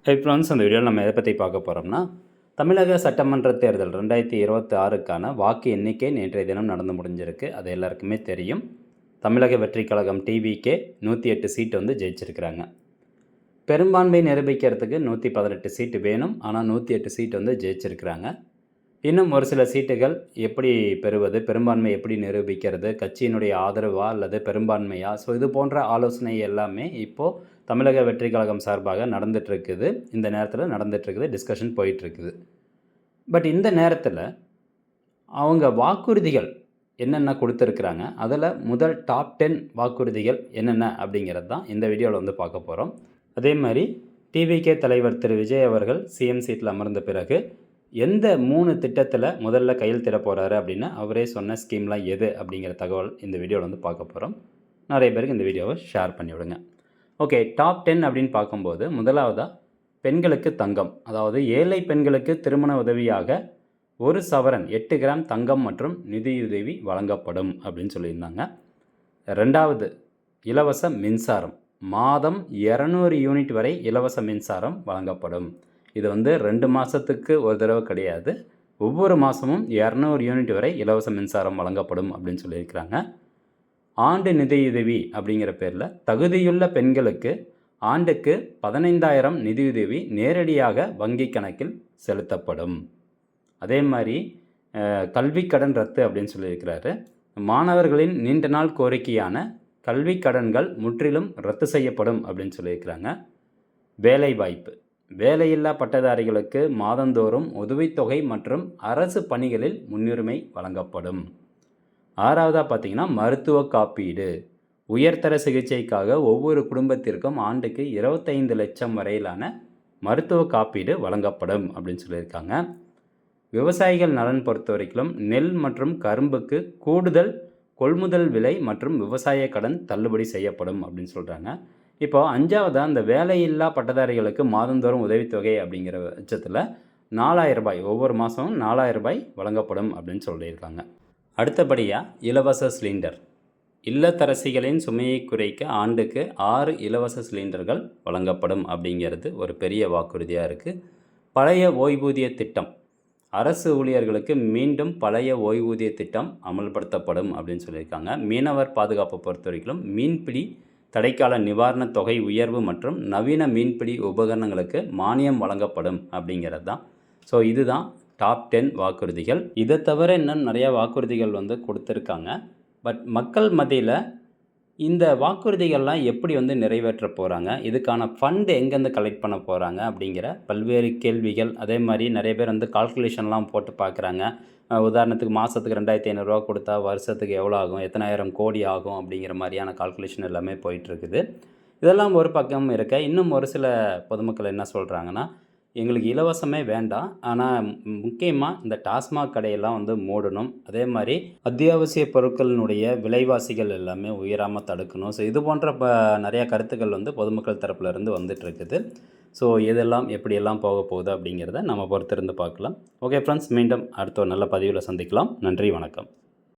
Friends, அந்த வீடியோவில் நம்ம எதை பற்றி பார்க்க போகிறோம்னா, தமிழக சட்டமன்ற தேர்தல் 2026க்கான வாக்கு எண்ணிக்கை நேற்றைய தினம் நடந்து முடிஞ்சிருக்கு. அது எல்லாருக்குமே தெரியும். தமிழக வெற்றி கழகம் டிவிக்கே 108 சீட்டு வந்து ஜெயிச்சிருக்கிறாங்க. பெரும்பான்மை நிரூபிக்கிறதுக்கு 118 சீட்டு வேணும். ஆனால் 108 சீட்டு வந்து ஜெயிச்சிருக்கிறாங்க. இன்னும் ஒரு சில சீட்டுகள் எப்படி பெறுவது, பெரும்பான்மை எப்படி நிரூபிக்கிறது, கட்சியினுடைய ஆதரவா அல்லது பெரும்பான்மையா, ஸோ இது போன்ற ஆலோசனை எல்லாமே இப்போது தமிழக வெற்றி கழகம் சார்பாக நடந்துகிட்ருக்குது. இந்த நேரத்தில் நடந்துகிட்ருக்குது, டிஸ்கஷன் போயிட்டுருக்குது. பட் இந்த நேரத்தில் அவங்க வாக்குறுதிகள் என்னென்ன கொடுத்துருக்குறாங்க, அதில் முதல் டாப் 10 வாக்குறுதிகள் என்னென்ன அப்படிங்கிறது தான் இந்த வீடியோவில் வந்து பார்க்க போகிறோம். அதே மாதிரி டிவிகே தலைவர் திரு விஜய் அவர்கள் சிஎம் சீட்டில் அமர்ந்த பிறகு எந்த 3 திட்டத்தில் முதல்ல கையெழுத்திட போகிறாரு அப்படின்னு அவரே சொன்ன ஸ்கீம்லாம் எது அப்படிங்கிற தகவல் இந்த வீடியோவில் வந்து பார்க்க போகிறோம். நிறைய பேருக்கு இந்த வீடியோவை ஷேர் பண்ணிவிடுங்க. ஓகே, டாப் 10 அப்படின்னு பார்க்கும்போது முதலாவதாக பெண்களுக்கு தங்கம், அதாவது ஏழை பெண்களுக்கு திருமண உதவியாக 1 சவரன் 8 கிராம் தங்கம் மற்றும் நிதியுதவி வழங்கப்படும் அப்படின்னு சொல்லியிருந்தாங்க. ரெண்டாவது, இலவச மின்சாரம், மாதம் 200 யூனிட் வரை இலவச மின்சாரம் வழங்கப்படும். இது வந்து 2 மாதத்துக்கு ஒரு தடவை கிடையாது, ஒவ்வொரு மாதமும் 200 யூனிட் வரை இலவச மின்சாரம் வழங்கப்படும் அப்படின்னு சொல்லியிருக்கிறாங்க. ஆண்டு நிதியுதவி அப்படிங்கிற பேரில் தகுதியுள்ள பெண்களுக்கு ஆண்டுக்கு 15,000 நிதியுதவி நேரடியாக வங்கி கணக்கில் செலுத்தப்படும். அதே மாதிரி கல்வி கடன் ரத்து அப்படின்னு சொல்லியிருக்கிறாரு. மாணவர்களின் நீண்ட நாள் கோரிக்கையான கல்வி கடன்கள் முற்றிலும் ரத்து செய்யப்படும் அப்படின்னு சொல்லியிருக்கிறாங்க. வேலைவாய்ப்பு, வேலையில்லா பட்டதாரிகளுக்கு மாதந்தோறும் உதவித்தொகை மற்றும் அரசு பணிகளில் முன்னுரிமை வழங்கப்படும். ஆறாவதாக பார்த்திங்கன்னா மருத்துவ காப்பீடு, உயர்தர சிகிச்சைக்காக ஒவ்வொரு குடும்பத்திற்கும் ஆண்டுக்கு 25 லட்சம் வரையிலான மருத்துவ காப்பீடு வழங்கப்படும் அப்படின்னு சொல்லியிருக்காங்க. விவசாயிகள் நலன் பொறுத்த வரைக்கும் நெல் மற்றும் கரும்புக்கு கூடுதல் கொள்முதல் விலை மற்றும் விவசாய கடன் தள்ளுபடி செய்யப்படும் அப்படின்னு சொல்கிறாங்க. இப்போ 5வதாக அந்த வேலையில்லா பட்டதாரிகளுக்கு மாதந்தோறும் உதவித்தொகை அப்படிங்கிற பட்சத்தில் 4,000 ரூபாய், ஒவ்வொரு மாதமும் 4,000 ரூபாய் வழங்கப்படும் அப்படின்னு சொல்லியிருக்காங்க. அடுத்தபடியாக இலவச சிலிண்டர், இல்லத்தரசிகளின் சுமையை குறைக்க ஆண்டுக்கு 6 இலவச சிலிண்டர்கள் வழங்கப்படும் அப்படிங்கிறது ஒரு பெரிய வாக்குறுதியாக இருக்குது. பழைய ஓய்வூதிய திட்டம், அரசு ஊழியர்களுக்கு மீண்டும் பழைய ஓய்வூதிய திட்டம் அமல்படுத்தப்படும் அப்படின்னு சொல்லியிருக்காங்க. மீனவர் பாதுகாப்பை பொறுத்த வரைக்கும் மீன்பிடி தடைக்கால நிவாரணத் தொகை உயர்வு மற்றும் நவீன மீன்பிடி உபகரணங்களுக்கு மானியம் வழங்கப்படும் அப்படிங்கிறது தான். ஸோ இதுதான் டாப் 10 வாக்குறுதிகள். இதை தவிர இன்னும் நிறையா வாக்குறுதிகள் வந்து கொடுத்துருக்காங்க. பட் மக்கள் மத்தியில் இந்த வாக்குறுதிகள்லாம் எப்படி வந்து நிறைவேற்ற போகிறாங்க, இதுக்கான ஃபண்டு எங்கேருந்து கலெக்ட் பண்ண போகிறாங்க அப்படிங்கிற பல்வேறு கேள்விகள். அதே மாதிரி நிறைய பேர் வந்து கால்குலேஷன்லாம் போட்டு பார்க்குறாங்க. உதாரணத்துக்கு மாதத்துக்கு 2,500 ரூபா கொடுத்தா வருஷத்துக்கு எவ்வளோ ஆகும், எத்தனாயிரம் கோடி ஆகும் அப்படிங்கிற மாதிரியான கால்குலேஷன் எல்லாமே போயிட்டுருக்குது. இதெல்லாம் ஒரு பக்கம் இருக்க, இன்னும் ஒரு சில பொதுமக்கள் என்ன சொல்கிறாங்கன்னா, எங்களுக்கு இலவசமே வேண்டாம், ஆனால் முக்கியமாக இந்த டாஸ்மாக் கடையெல்லாம் வந்து மூடணும், அதே மாதிரி அத்தியாவசிய பொருட்களினுடைய விலைவாசிகள் எல்லாமே உயராமல் தடுக்கணும். ஸோ இது போன்ற நிறையா கருத்துக்கள் வந்து பொதுமக்கள் தரப்புலேருந்து வந்துட்டுருக்குது. ஸோ இதெல்லாம் எப்படியெல்லாம் போக போகுது அப்படிங்கிறத நம்ம பொறுத்திருந்து பார்க்கலாம். ஓகே ஃப்ரெண்ட்ஸ், மீண்டும் அடுத்த ஒரு நல்ல பதிவில் சந்திக்கலாம். நன்றி, வணக்கம்.